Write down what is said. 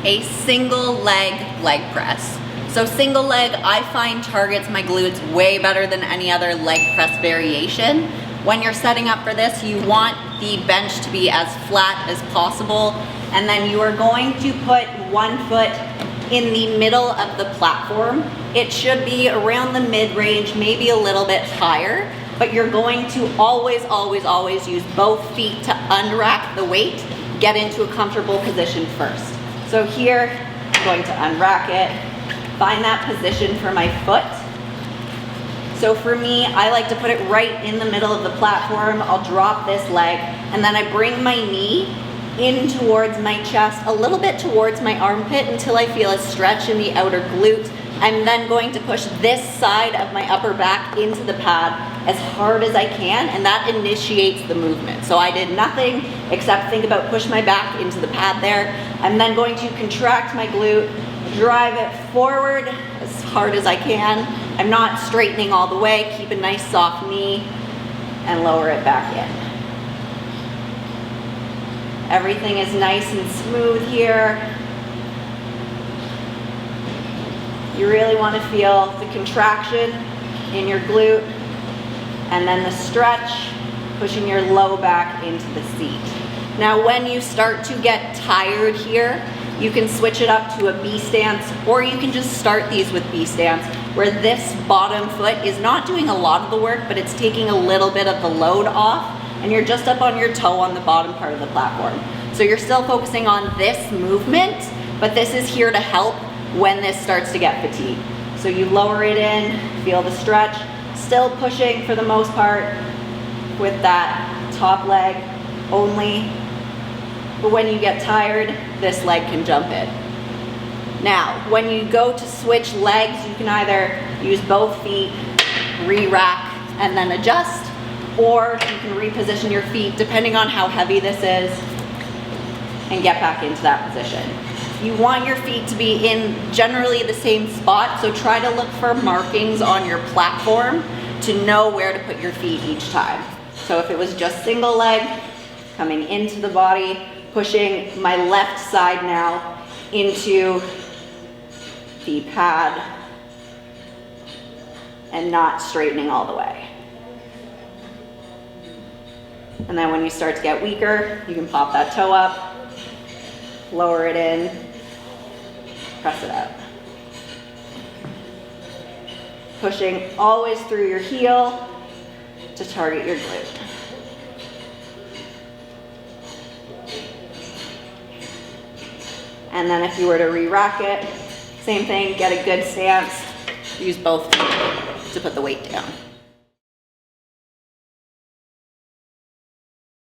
a single leg press. So single leg, I find targets my glutes way better than any other leg press variation. When you're setting up for this, you want the bench to be as flat as possible, and then you are going to put one foot in the middle of the platform. It should be around the mid-range, maybe a little bit higher, but you're going to always, always, always use both feet to unrack the weight, get into a comfortable position first. So here, I'm going to unrack it, find that position for my foot. So for me, I like to put it right in the middle of the platform. I'll drop this leg, and then I bring my knee in towards my chest, a little bit towards my armpit until I feel a stretch in the outer glute. I'm then going to push this side of my upper back into the pad as hard as I can, and that initiates the movement. So I did nothing except think about push my back into the pad there. I'm then going to contract my glute, drive it forward as hard as I can. I'm not straightening all the way, keep a nice soft knee, and lower it back in. Everything is nice and smooth here. You really want to feel the contraction in your glute, and then the stretch, pushing your low back into the seat. Now when you start to get tired here, you can switch it up to a B stance, or you can just start these with B stance, where this bottom foot is not doing a lot of the work, but it's taking a little bit of the load off, and you're just up on your toe on the bottom part of the platform. So you're still focusing on this movement, but this is here to help when this starts to get fatigued. So you lower it in, feel the stretch, still pushing for the most part with that top leg only. But when you get tired, this leg can jump in. Now, when you go to switch legs, you can either use both feet, re-rack, and then adjust, or you can reposition your feet depending on how heavy this is and get back into that position. You want your feet to be in generally the same spot, so try to look for markings on your platform to know where to put your feet each time. So if it was just single leg, coming into the body, pushing my left side now into the pad and not straightening all the way. And then when you start to get weaker, you can pop that toe up, lower it in, press it out. Pushing always through your heel to target your glute. And then if you were to re-rack it, same thing, get a good stance, use both feet to put the weight down.